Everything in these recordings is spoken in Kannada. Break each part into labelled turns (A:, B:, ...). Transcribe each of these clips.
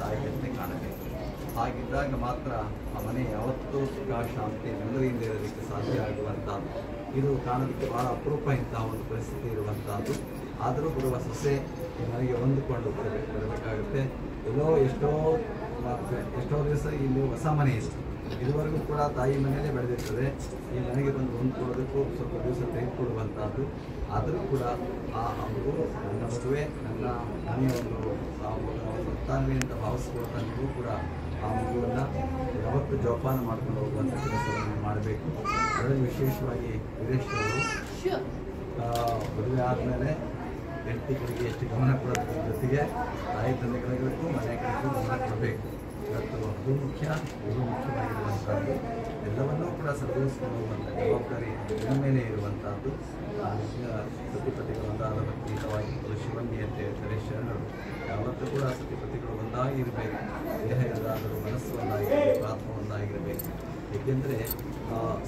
A: ತಾಯಿಯಂತೆ ಕಾಣಬೇಕು. ಹಾಗಿದ್ದಾಗ ಮಾತ್ರ ಆ ಮನೆ ಯಾವತ್ತೂ ಸುಖ ಶಾಂತಿ ನೆಮ್ಮದಿಯಿಂದ ಇರೋದಕ್ಕೆ ಸಾಧ್ಯ ಆಗುವಂಥದ್ದು. ಇದು ಕಾಣೋದಕ್ಕೆ ಬಹಳ ಅಪರೂಪ ಇಂತಹ ಒಂದು ಪರಿಸ್ಥಿತಿ ಇರುವಂಥದ್ದು. ಆದರೂ ಬರುವ ಸೊಸೆ ನನಗೆ ಹೊಂದಿಕೊಂಡು ಬರಬೇಕಾಗುತ್ತೆ. ಎಷ್ಟೋ ದಿವಸ ಇಲ್ಲಿ ಹೊಸ ಮನೆ ಇದೆ, ಇದುವರೆಗೂ ಕೂಡ ತಾಯಿ ಮನೆಯಲ್ಲೇ ಬೆಳೆದಿರ್ತದೆ. ಈ ಮನೆಗೆ ಬಂದು ಹೊಂದ್ಕೊಳ್ಳೋದಕ್ಕೂ ಸ್ವಲ್ಪ ದಿವಸ ತೆಗೆದುಕೊಳ್ಳುವಂಥದ್ದು. ಆದರೂ ಕೂಡ ಆ ಮಗು ನನ್ನ ಮದುವೆ, ನನ್ನ ಮನೆಯ ಒಂದು ಸಂತಾನವೇ ಅಂತ ಭಾವಿಸ್ಕೊಳ್ತಾ ನೀವು ಕೂಡ ಆ ಮಗುವನ್ನು ಯಾವತ್ತೂ ಜೋಪಾನ ಮಾಡ್ಕೊಂಡು ಹೋಗುವಂಥ ಕೆಲಸವನ್ನು ಮಾಡಬೇಕು. ಅದರಲ್ಲಿ ವಿಶೇಷವಾಗಿ ವೀರೇಶ್ ಅವರು ಮದುವೆ ಆದಮೇಲೆ ಹೆಂಡತಿಗಳಿಗೆ ಎಷ್ಟು ಗಮನ ಕೊಡೋದ್ರ ಜೊತೆಗೆ ತಾಯಿ ತಂದೆಗಳಿಗೂ ಮನೆಗಳಿಗೂ ಗಮನ ಕೊಡಬೇಕು. ಇವತ್ತು ಅದು ಮುಖ್ಯ, ಇದು ಮುಖ್ಯವಾಗಿರುವಂಥದ್ದು. ಎಲ್ಲವನ್ನೂ ಕೂಡ ಸರಿದೂಗಿಸ್ಕೊಂಡು ಹೋಗುವಂಥ ಜವಾಬ್ದಾರಿ ನಿಮ್ಮ ಮೇಲೆ ಇರುವಂಥದ್ದು. ಸತಿಪತಿಗಳು ಒಂದಾದ ಭಕ್ತಿಯುತವಾಗಿ ಶಿವಂಗಿ ಅಂತ ಹೇಳ್ತಾರೆ ಶರಣರು. ಯಾವತ್ತೂ ಕೂಡ ಸತಿಪತಿಗಳು ಒಂದಾಗಿ ಇರಬೇಕು. ದೇಹ ಎಲ್ಲಾದರೂ ಮನಸ್ಸು ಒಂದಾಗಿರಬೇಕು, ಆತ್ಮ ಒಂದಾಗಿರಬೇಕು. ಏಕೆಂದರೆ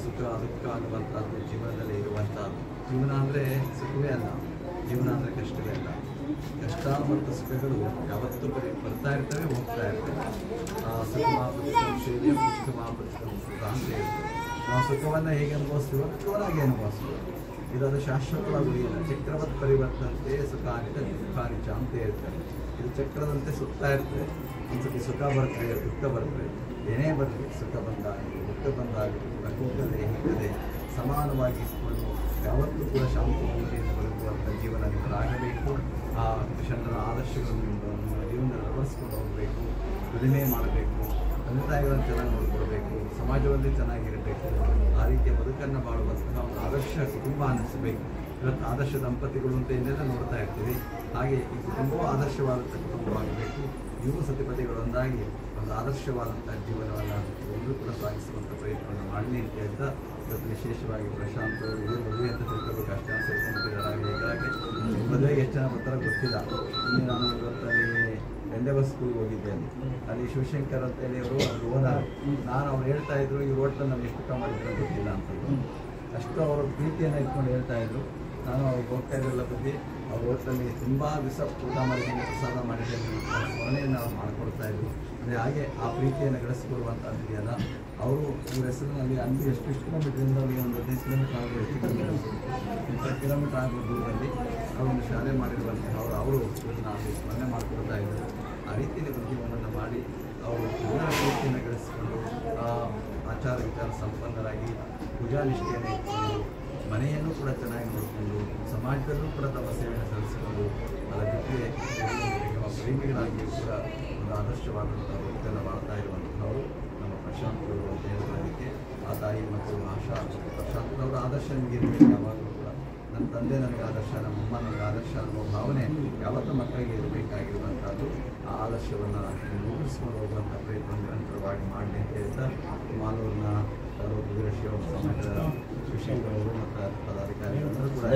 A: ಸುಖ ದುಃಖ ಅನ್ನುವಂಥದ್ದು ಜೀವನದಲ್ಲಿ ಇರುವಂಥದ್ದು. ಜೀವನ ಅಂದರೆ ಸುಖವೇ ಅಲ್ಲ, ಜೀವನ ಅಂದರೆ ಕಷ್ಟವೇ ಅಲ್ಲ. ಕಷ್ಟ ಮತ್ತು ಸುಖಗಳು ಯಾವತ್ತೂ ಬರ್ತಾ ಇರ್ತವೆ, ಹೋಗ್ತಾ ಇರ್ತವೆ. ಸುಖ ಶೈಲಿಯ ಸುಖ ಸುಖ ಅಂತ ಹೇಳ್ತೇವೆ. ನಾವು ಸುಖವನ್ನು ಹೇಗೆ ಅನುಭವಿಸ್ತೀವೋ ದುಃಖವನ್ನು ಹಾಗೆ ಅನುಭವಿಸ್ತೀವಿ. ಇದನ್ನು ಶಾಶ್ವತವಾಗಿ ಉಳಿಯಿಲ್ಲ. ಚಕ್ರವತ್ ಪರಿವರ್ತಂತೆ ಸುಖಾನಿತ ದುಃಖಾನಿಚ ಅಂತ ಹೇಳ್ತಾರೆ. ಇದು ಚಕ್ರದಂತೆ ಸುತ್ತಾ ಇರ್ತದೆ. ಒಂದ್ಸತಿ ಸುಖ ಬರ್ತದೆ, ದುಃಖ ಬರ್ತದೆ. ಏನೇ ಬರಲಿ, ಸುಖ ಬಂದಾಗಲಿ ದುಃಖ ಬಂದಾಗಲಿ ಹೋಗದೆ ಹೀಗದೆ ಸಮಾನವಾಗಿ ಇಟ್ಕೊಂಡು ಯಾವತ್ತೂ ಕೂಡ ಶಾಂತಿ ನೆಮ್ಮದಿಯಿಂದ ಬದುಕುವಂಥ ಜೀವನ ನಿಮ್ಮದಾಗಬೇಕು. ಆ ಶರಣರ ಆದರ್ಶಗಳನ್ನು ನಿಮ್ಮ ಜೀವನದಲ್ಲಿ ಅಳವಡಿಸ್ಕೊಂಡು ಹೋಗಬೇಕು. ದುಡಿಮೆ ಮಾಡಬೇಕು, ತಂದೆ ತಾಯಿಗಳನ್ನು ಚೆನ್ನಾಗಿ ನೋಡಿಕೊಡ್ಬೇಕು, ಸಮಾಜದಲ್ಲಿ ಚೆನ್ನಾಗಿರಬೇಕು. ಆ ರೀತಿಯ ಬದುಕನ್ನು ಬಾಳುವಂತಹ ಒಂದು ಆದರ್ಶ ಕುಟುಂಬ ಅನ್ನಿಸಬೇಕು. ಇವತ್ತು ಆದರ್ಶ ದಂಪತಿಗಳು ಅಂತ ಏನೆಲ್ಲ ನೋಡ್ತಾ ಇರ್ತೀವಿ. ಹಾಗೆ ಈ ಕುಟುಂಬವೂ ಆದರ್ಶವಾದಂಥ ಕುಟುಂಬವಾಗಬೇಕು. ನೀವು ಸತಿಪತಿಗಳೊಂದಾಗಿ ಒಂದು ಆದರ್ಶವಾದಂಥ ಜೀವನವನ್ನು ಎಲ್ಲರೂ ಕೂಡ ಸಾಗಿಸುವಂಥ ಪ್ರಯತ್ನವನ್ನು ಮಾಡಲಿ ಅಂತ ಹೇಳ್ತಾ, ಇವತ್ತು ವಿಶೇಷವಾಗಿ ಪ್ರಶಾಂತ್ ಇದು ಮದುವೆ ಅಂತ ತಿಳ್ಕೋಬೇಕು ಅಷ್ಟೇ ಸೇರ್ಕೊಂಡಿದ್ದಾರೆ. ಹೀಗಾಗಿ ಮದುವೆಗೆ ಎಷ್ಟು ಜನ ಬರ್ತಾರೋ ಗೊತ್ತಿಲ್ಲ. ಇಲ್ಲಿ ನಾನು ಇವತ್ತಲ್ಲಿ ಎಂಡೆವರ್ ಸ್ಕೂಲ್ಗೆ ಹೋಗಿದ್ದೇನೆ. ಅಲ್ಲಿ ಶಿವಶಂಕರ್ ಅಂತ ಹೇಳಿ ಅವರು ಓನರ್. ನಾನು ಅವ್ರು ಹೇಳ್ತಾ ಇದ್ರು ಈ ಹೋಟ್ಲಲ್ಲಿ ನಾವು ಎಷ್ಟು ಊಟ ಮಾಡಿದ್ರು ಗೊತ್ತಿಲ್ಲ ಅಂತಂದು. ಅಷ್ಟು ಅವರು ಪ್ರೀತಿಯನ್ನು ಇಟ್ಕೊಂಡು ಹೇಳ್ತಾ ಇದ್ರು. ನಾನು ಅವ್ರಿಗೆ ಹೋಗ್ತಾ ಇದ್ರೆಲ್ಲ ಬುದ್ಧಿ ಅವ್ರ ಹೋಟ್ಲಲ್ಲಿ ತುಂಬ ದಿವಸ ಊಟ ಮಾಡಿದ್ದೇನೆ, ಪ್ರಸಾದ ಮಾಡಿದ್ದೇನೆ, ಸ್ಮರಣೆಯನ್ನು ಅವ್ರು ಮಾಡಿಕೊಡ್ತಾ ಇದ್ರು. ಅಂದರೆ ಹಾಗೆ ಆ ಪ್ರೀತಿಯನ್ನು ಗಳಿಸ್ಕೊಡುವಂಥದ್ದು ಇದೆಯಲ್ಲ. ಅವರು ಇವ್ರ ಹೆಸರಿನಲ್ಲಿ ಅಲ್ಲಿ ಎಷ್ಟು ಕಿಲೋಮೀಟ್ರಿಂದ ಅವರಿಗೆ ಒಂದು 15 ಕಿಲೋಮೀಟ್ರ್ ಆಗಬಹುದು, ಎಷ್ಟು ಕಿಲೋಮೀಟರ್ 20 ಕಿಲೋಮೀಟ್ರ್ ಆಗಬಹುದು ದೂರದಲ್ಲಿ ಅವರೊಂದು ಶಾಲೆ ಮಾಡಿರುವಂತಹ ಅವರು ಇದನ್ನು ಅಲ್ಲಿ ಸ್ಮರಣೆ ಮಾಡಿಕೊಡ್ತಾ ಇದ್ದರು. ಆ ರೀತಿಯಲ್ಲಿ ಉದ್ಯಮವನ್ನು ಮಾಡಿ ಅವರು ಎಲ್ಲರ ಪ್ರೀತಿಯನ್ನು ಗಳಿಸಿಕೊಂಡು ಆಚಾರ ವಿಚಾರ ಸಂಪನ್ನರಾಗಿ ಪೂಜಾ ನಿಷ್ಠೆಯನ್ನು ಇಟ್ಕೊಂಡು ಮನೆಯನ್ನು ಕೂಡ ಚೆನ್ನಾಗಿ ನೋಡಿಕೊಂಡು ಸಮಾಜದಲ್ಲೂ ಕೂಡ ತಮ್ಮ ಸೇವೆಯನ್ನು ಸಲ್ಲಿಸಿಕೊಂಡು ಅದರ ಜೊತೆಗೆ ಪ್ರೇಮಿಗಳಾಗಿಯೂ ಕೂಡ ಒಂದು ಆದರ್ಶವಾದಂಥ ಬದುಕನ್ನು ಮಾಡ್ತಾ ಇರುವಂಥವರು ನಮ್ಮ ಪ್ರಶಾಂತ್ ಅವರು ಅಂತ ಹೇಳೋದಕ್ಕೆ ಆ ತಾಯಿ ಮತ್ತು ಆಶಾ ಪ್ರಶಾಂತ್ ಅವರ ಆದರ್ಶ ನಿಮಗೆ ಇರಬೇಕು. ಯಾವಾಗಲೂ ಕೂಡ ನನ್ನ ತಂದೆ ನನಗೆ ಆದರ್ಶ, ನಮ್ಮಮ್ಮ ನನಗೆ ಆದರ್ಶ ಅನ್ನೋ ಭಾವನೆ ಯಾವತ್ತೂ ಮಕ್ಕಳಿಗೆ ಇರಬೇಕಾಗಿರುವಂಥದ್ದು. ಆ ಆದರ್ಶವನ್ನು ರೂಪಿಸ್ಕೊಂಡು ಹೋಗುವಂಥ ಪ್ರಯತ್ನ ನಿರಂತರವಾಗಿ ಮಾಡಲಿ ಅಂತ ಹೇಳ್ತಾ ಮಾನೂರಿನ ವೀರಶೈವ ಸಮಾಜದ ಶಿಕ್ಷಕರು ಮತ್ತು ಪದಾಧಿಕಾರಿಗಳು ಕೂಡ